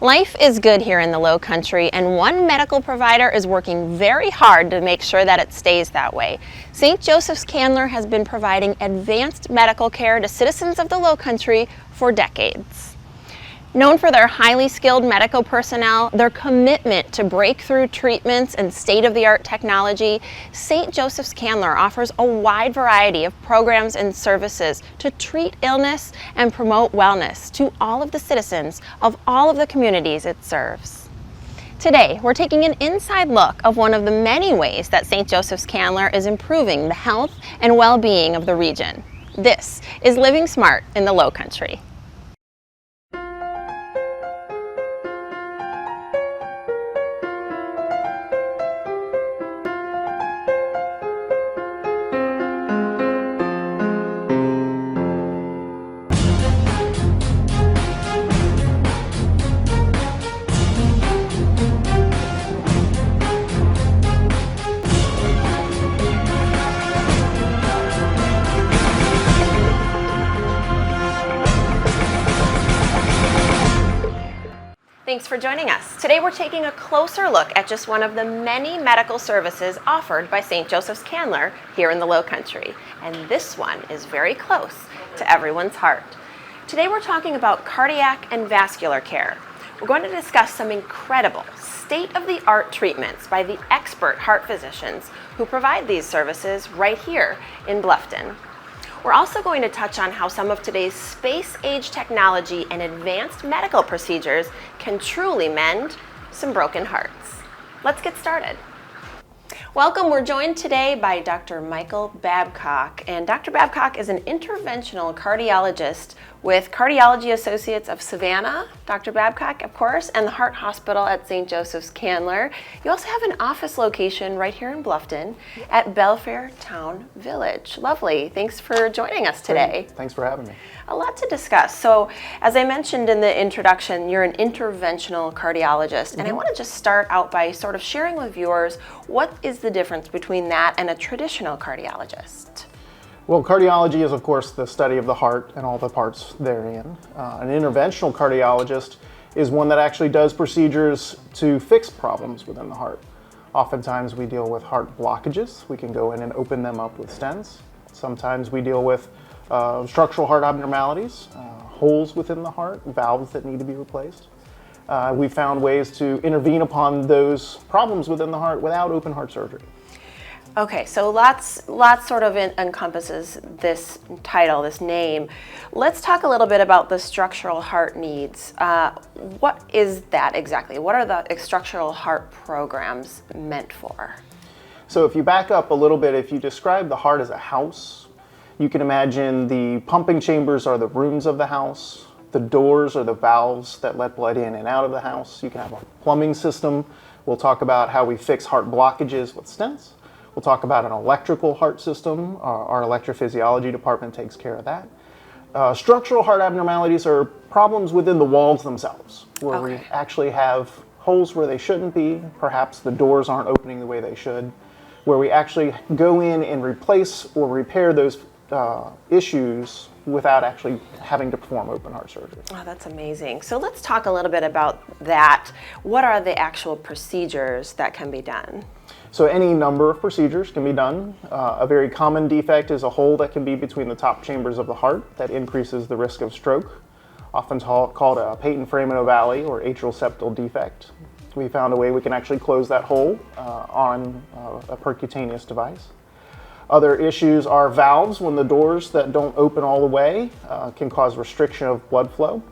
Life is good here in the Lowcountry, and one medical provider is working very hard to make sure that it stays that way. St. Joseph's Candler has been providing advanced medical care to citizens of the Lowcountry for decades. Known for their highly skilled medical personnel, their commitment to breakthrough treatments and state-of-the-art technology, St. Joseph's Candler offers a wide variety of programs and services to treat illness and promote wellness to all of the citizens of all of the communities it serves. Today, we're taking an inside look of one of the many ways that St. Joseph's Candler is improving the health and well-being of the region. This is Living Smart in the Lowcountry. Thanks for joining us. Today we're taking a closer look at just one of the many medical services offered by St. Joseph's Candler here in the Lowcountry. And this one is very close to everyone's heart. Today we're talking about cardiac and vascular care. We're going to discuss some incredible state-of-the-art treatments by the expert heart physicians who provide these services right here in Bluffton. We're also going to touch on how some of today's space-age technology and advanced medical procedures can truly mend some broken hearts. Let's get started. Welcome. We're joined today by Dr. Michael Babcock, and Dr. Babcock is an interventional cardiologist with Cardiology Associates of Savannah, Dr. Babcock, of course, and the Heart Hospital at St. Joseph's Candler. You also have an office location right here in Bluffton at Belfair Town Village. Lovely. Thanks for joining us today. Thanks for having me. A lot to discuss. So, as I mentioned in the introduction, you're an interventional cardiologist, and I want to just start out by sort of sharing with viewers what is the difference between that and a traditional cardiologist. Well, cardiology is, of course, the study of the heart and all the parts therein. An interventional cardiologist is one that actually does procedures to fix problems within the heart. Oftentimes we deal with heart blockages. We can go in and open them up with stents. Sometimes we deal with structural heart abnormalities, holes within the heart, valves that need to be replaced. We found ways to intervene upon those problems within the heart without open heart surgery. Okay, so lots sort of encompasses this title, this name. Let's talk a little bit about the structural heart needs. What is that exactly? What are the structural heart programs meant for? So if you back up a little bit, if you describe the heart as a house, you can imagine the pumping chambers are the rooms of the house. The doors are the valves that let blood in and out of the house. You can have a plumbing system. We'll talk about how we fix heart blockages with stents. We'll talk about an electrical heart system. Our electrophysiology department takes care of that. Structural heart abnormalities are problems within the walls themselves, where we actually have holes where they shouldn't be. Perhaps the doors aren't opening the way they should, where we actually go in and replace or repair those issues without actually having to perform open heart surgery. Oh, that's amazing. So let's talk a little bit about that. What are the actual procedures that can be done? So any number of procedures can be done. A very common defect is a hole that can be between the top chambers of the heart that increases the risk of stroke, often called a patent foramen ovale or atrial septal defect. We found a way we can actually close that hole on a percutaneous device. Other issues are valves. When the doors that don't open all the way can cause restriction of blood flow.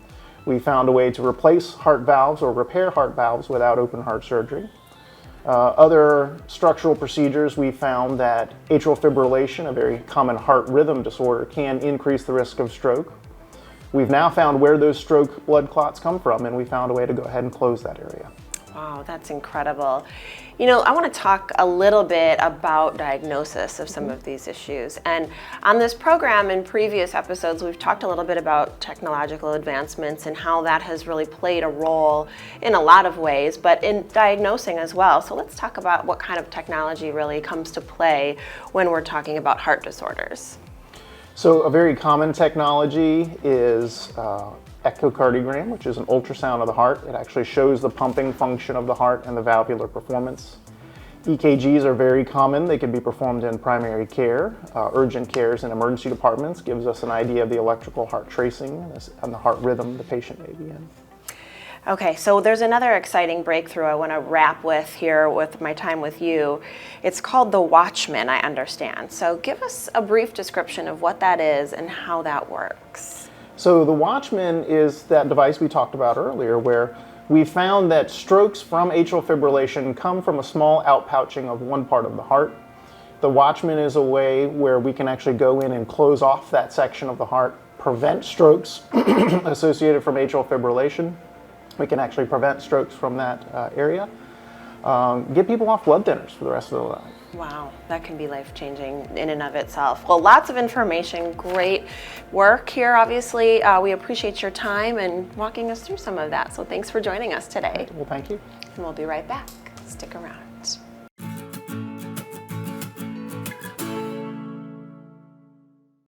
We found a way to replace heart valves or repair heart valves without open heart surgery. Other structural procedures, we found that atrial fibrillation, a very common heart rhythm disorder, can increase the risk of stroke. We've now found where those stroke blood clots come from, and we found a way to go ahead and close that area. Wow, that's incredible. You know, I want to talk a little bit about diagnosis of some of these issues. And on this program, in previous episodes, we've talked a little bit about technological advancements and how that has really played a role in a lot of ways, but in diagnosing as well. So let's talk about what kind of technology really comes to play when we're talking about heart disorders. So a very common technology is echocardiogram, which is an ultrasound of the heart. It actually shows the pumping function of the heart and the valvular performance. EKGs are very common. They can be performed in primary care. Urgent cares and emergency departments gives us an idea of the electrical heart tracing and the heart rhythm the patient may be in. Okay, so there's another exciting breakthrough I want to wrap with here with my time with you. It's called the Watchman, I understand. So give us a brief description of what that is and how that works. So the Watchman is that device we talked about earlier where we found that strokes from atrial fibrillation come from a small outpouching of one part of the heart. The Watchman is a way where we can actually go in and close off that section of the heart, prevent strokes associated from atrial fibrillation. We can actually prevent strokes from that area. Get people off blood thinners for the rest of their life. Wow, that can be life-changing in and of itself. Well, lots of information, great work here, obviously. We appreciate your time and walking us through some of that. So thanks for joining us today. Well, thank you. And we'll be right back. Stick around.